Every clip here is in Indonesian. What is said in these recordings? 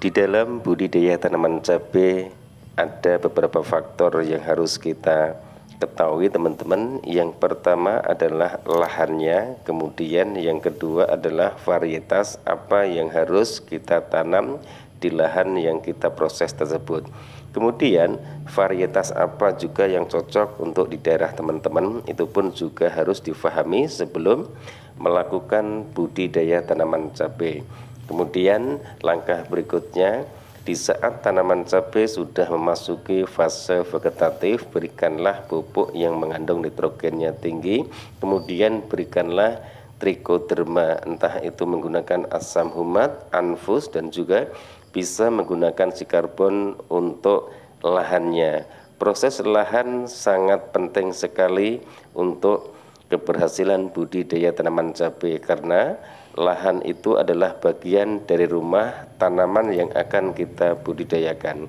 Di dalam budidaya tanaman cabai ada beberapa faktor yang harus kita ketahui teman-teman. Yang pertama adalah lahannya, kemudian yang kedua adalah varietas apa yang harus kita tanam di lahan yang kita proses tersebut. Kemudian varietas apa juga yang cocok untuk di daerah teman-teman, itu pun juga harus difahami sebelum melakukan budidaya tanaman cabai. Kemudian langkah berikutnya, di saat tanaman cabai sudah memasuki fase vegetatif, berikanlah pupuk yang mengandung nitrogennya tinggi. Kemudian berikanlah trichoderma, entah itu menggunakan asam humat, anfus, dan juga bisa menggunakan sikarbon untuk lahannya. Proses lahan sangat penting sekali untuk keberhasilan budidaya tanaman cabai, karena lahan itu adalah bagian dari rumah tanaman yang akan kita budidayakan.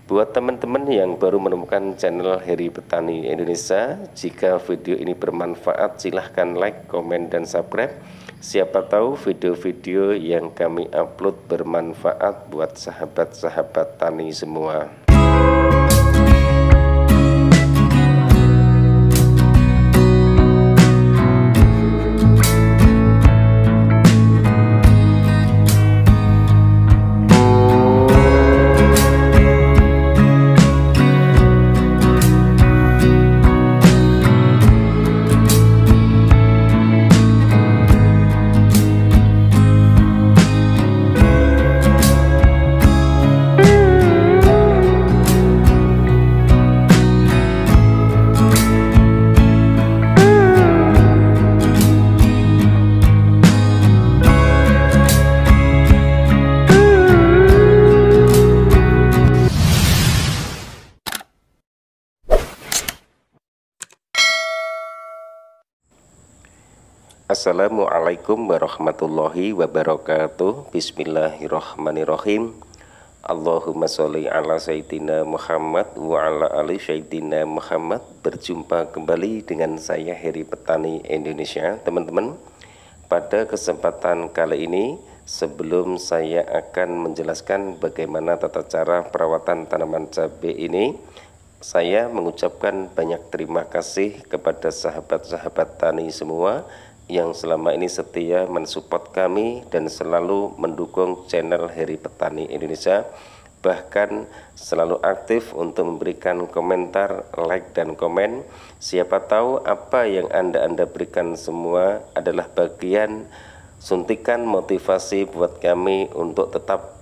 Buat teman-teman yang baru menemukan channel Heri Petani Indonesia, jika video ini bermanfaat silahkan like, komen, dan subscribe. Siapa tahu video-video yang kami upload bermanfaat buat sahabat-sahabat tani semua. Assalamualaikum warahmatullahi wabarakatuh. Bismillahirrahmanirrahim. Allahumma sholli ala sayyidina Muhammad wa ala ali sayyidina Muhammad. Berjumpa kembali dengan saya Heri Petani Indonesia. Teman-teman, pada kesempatan kali ini, sebelum saya akan menjelaskan bagaimana tata cara perawatan tanaman cabai ini, saya mengucapkan banyak terima kasih kepada sahabat-sahabat tani semua yang selama ini setia mensupport kami dan selalu mendukung channel Heri Petani Indonesia, bahkan selalu aktif untuk memberikan komentar, like, dan komen. Siapa tahu apa yang Anda berikan semua adalah bagian suntikan motivasi buat kami untuk tetap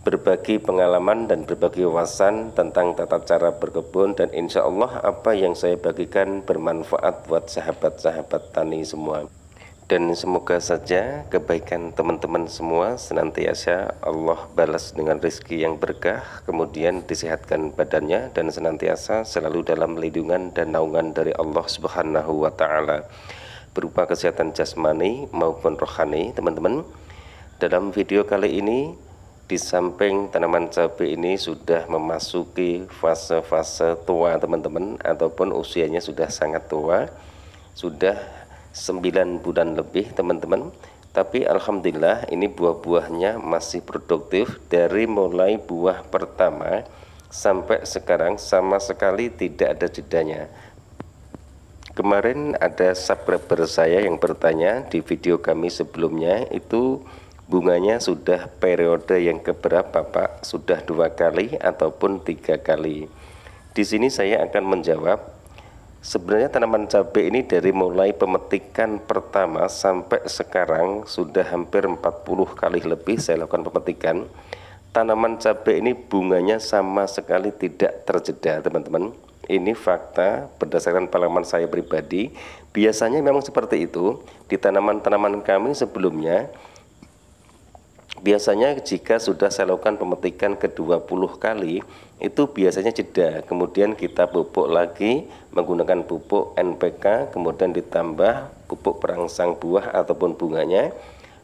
berbagi pengalaman dan berbagi wawasan tentang tata cara berkebun, dan insya Allah apa yang saya bagikan bermanfaat buat sahabat-sahabat tani semua. Dan semoga saja kebaikan teman-teman semua senantiasa Allah balas dengan rezeki yang berkah, kemudian disehatkan badannya dan senantiasa selalu dalam lindungan dan naungan dari Allah Subhanahu wa Ta'ala, berupa kesehatan jasmani maupun rohani. Teman-teman, dalam video kali ini, di samping tanaman cabai ini sudah memasuki fase-fase tua teman-teman, ataupun usianya sudah sangat tua, sudah 9 bulan lebih teman-teman, tapi alhamdulillah ini buah-buahnya masih produktif. Dari mulai buah pertama sampai sekarang sama sekali tidak ada jedanya. Kemarin ada subscriber saya yang bertanya di video kami sebelumnya, itu bunganya sudah periode yang keberapa Pak? Sudah 2 kali ataupun 3 kali? Di sini saya akan menjawab, sebenarnya tanaman cabai ini dari mulai pemetikan pertama sampai sekarang sudah hampir 40 kali lebih saya lakukan pemetikan. Tanaman cabai ini bunganya sama sekali tidak terjeda teman-teman. Ini fakta berdasarkan pengalaman saya pribadi. Biasanya memang seperti itu di tanaman-tanaman kami sebelumnya. Biasanya jika sudah saya lakukan pemetikan ke-20 kali, itu biasanya jeda, kemudian kita pupuk lagi menggunakan pupuk NPK, kemudian ditambah pupuk perangsang buah ataupun bunganya,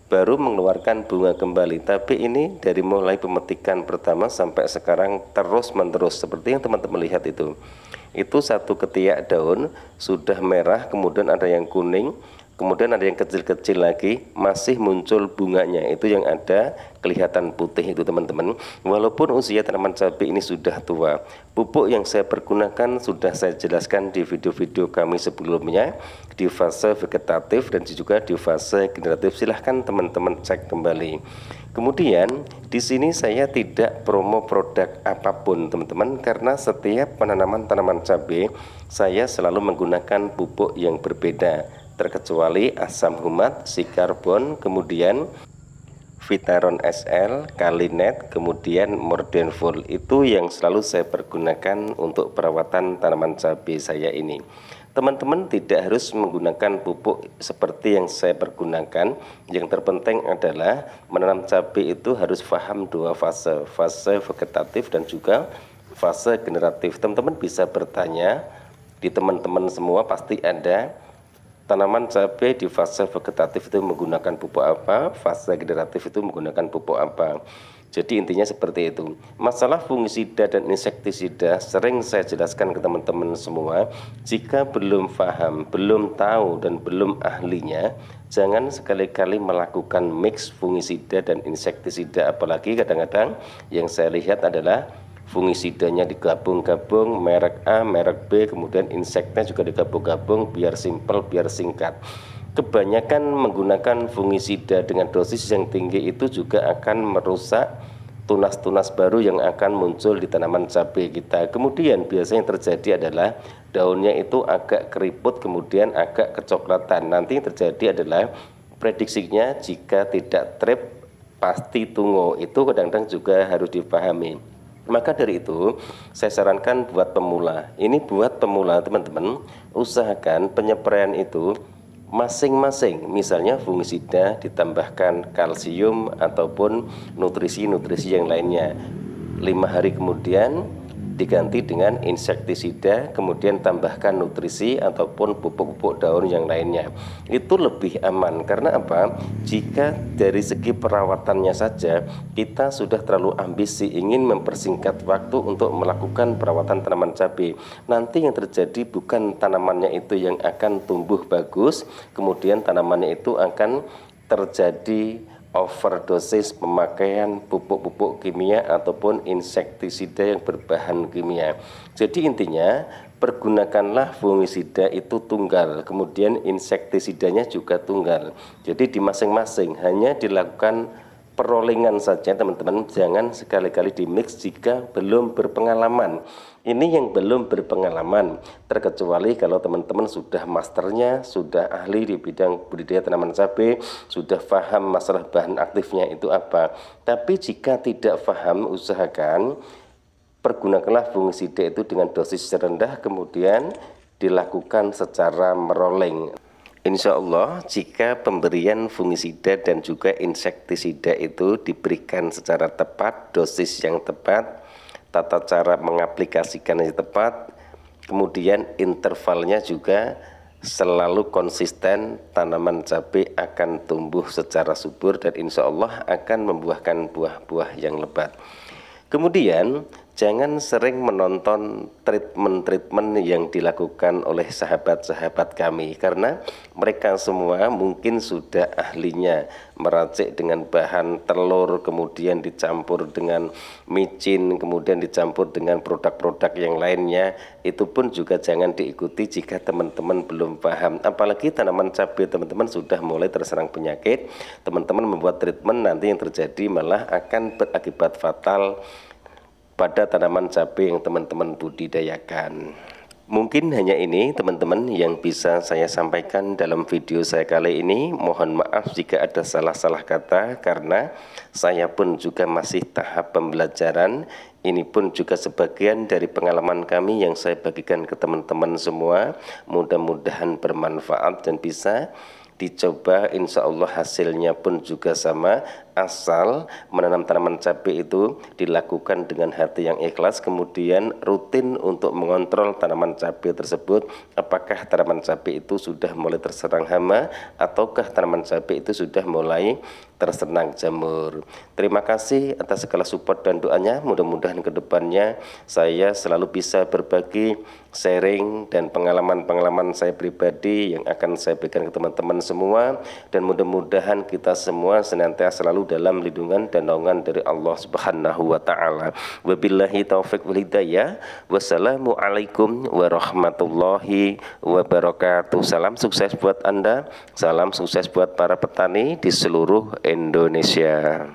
baru mengeluarkan bunga kembali. Tapi ini dari mulai pemetikan pertama sampai sekarang terus menerus, seperti yang teman-teman lihat itu satu ketiak daun sudah merah, kemudian ada yang kuning, kemudian ada yang kecil-kecil lagi masih muncul bunganya, itu yang ada kelihatan putih itu teman-teman. Walaupun usia tanaman cabai ini sudah tua, pupuk yang saya pergunakan sudah saya jelaskan di video-video kami sebelumnya, di fase vegetatif dan juga di fase generatif. Silahkan teman-teman cek kembali. Kemudian di sini saya tidak promo produk apapun teman-teman, karena setiap penanaman tanaman cabai saya selalu menggunakan pupuk yang berbeda, terkecuali asam humat, sikarbon, kemudian Vitaron SL, Kalinet, kemudian Mordenful. Itu yang selalu saya pergunakan untuk perawatan tanaman cabai saya ini. Teman-teman tidak harus menggunakan pupuk seperti yang saya pergunakan. Yang terpenting adalah menanam cabai itu harus paham dua fase, fase vegetatif dan juga fase generatif. Teman-teman bisa bertanya, di teman-teman semua pasti ada tanaman cabai di fase vegetatif itu menggunakan pupuk apa, fase generatif itu menggunakan pupuk apa. Jadi intinya seperti itu. Masalah fungisida dan insektisida sering saya jelaskan ke teman-teman semua. Jika belum paham, belum tahu dan belum ahlinya, jangan sekali-kali melakukan mix fungisida dan insektisida. Apalagi kadang-kadang yang saya lihat adalah fungisidanya digabung-gabung, merek A, merek B, kemudian inseknya juga digabung-gabung biar simpel, biar singkat. Kebanyakan menggunakan fungisida dengan dosis yang tinggi itu juga akan merusak tunas-tunas baru yang akan muncul di tanaman cabai kita. Kemudian biasanya yang terjadi adalah daunnya itu agak keriput, kemudian agak kecoklatan. Nanti yang terjadi adalah prediksinya jika tidak trip pasti tungo. Itu kadang-kadang juga harus dipahami. Maka dari itu saya sarankan buat pemula, ini buat pemula teman-teman, usahakan penyepraian itu masing-masing, misalnya fungisida ditambahkan kalsium ataupun nutrisi-nutrisi yang lainnya. 5 hari kemudian diganti dengan insektisida, kemudian tambahkan nutrisi ataupun pupuk-pupuk daun yang lainnya. Itu lebih aman. Karena apa? Jika dari segi perawatannya saja kita sudah terlalu ambisi ingin mempersingkat waktu untuk melakukan perawatan tanaman cabai, nanti yang terjadi bukan tanamannya itu yang akan tumbuh bagus, kemudian tanamannya itu akan terjadi overdosis pemakaian pupuk-pupuk kimia ataupun insektisida yang berbahan kimia. Jadi intinya pergunakanlah fungisida itu tunggal, kemudian insektisidanya juga tunggal. Jadi di masing-masing hanya dilakukan perolingan saja teman-teman, jangan sekali-kali di mix jika belum berpengalaman. Ini yang belum berpengalaman, terkecuali kalau teman-teman sudah masternya, sudah ahli di bidang budidaya tanaman cabai, sudah paham masalah bahan aktifnya itu apa. Tapi jika tidak paham, usahakan pergunakanlah fungisida itu dengan dosis rendah, kemudian dilakukan secara merolling. Insya Allah jika pemberian fungisida dan juga insektisida itu diberikan secara tepat, dosis yang tepat, tata cara mengaplikasikan yang tepat, kemudian intervalnya juga selalu konsisten, tanaman cabai akan tumbuh secara subur dan insya Allah akan membuahkan buah-buah yang lebat. Kemudian jangan sering menonton treatment-treatment yang dilakukan oleh sahabat-sahabat kami, karena mereka semua mungkin sudah ahlinya meracik dengan bahan telur, kemudian dicampur dengan micin, kemudian dicampur dengan produk-produk yang lainnya. Itu pun juga jangan diikuti jika teman-teman belum paham. Apalagi tanaman cabai teman-teman sudah mulai terserang penyakit, teman-teman membuat treatment, nanti yang terjadi malah akan berakibat fatal pada tanaman cabai yang teman-teman budidayakan. Mungkin hanya ini teman-teman yang bisa saya sampaikan dalam video saya kali ini. Mohon maaf jika ada salah-salah kata, karena saya pun juga masih tahap pembelajaran. Ini pun juga sebagian dari pengalaman kami yang saya bagikan ke teman-teman semua. Mudah-mudahan bermanfaat dan bisa dicoba, insya Allah hasilnya pun juga sama asal menanam tanaman cabai itu dilakukan dengan hati yang ikhlas, kemudian rutin untuk mengontrol tanaman cabai tersebut, apakah tanaman cabai itu sudah mulai terserang hama ataukah tanaman cabai itu sudah mulai terserang jamur. Terima kasih atas segala support dan doanya. Mudah-mudahan kedepannya saya selalu bisa berbagi, sharing dan pengalaman-pengalaman saya pribadi yang akan saya berikan ke teman-teman semua, dan mudah-mudahan kita semua senantiasa selalu dalam lindungan dan naungan dari Allah Subhanahu wa taala. Wabillahi taufik wal hidayah. Wassalamualaikum warahmatullahi wabarakatuh. Salam sukses buat Anda, salam sukses buat para petani di seluruh Indonesia.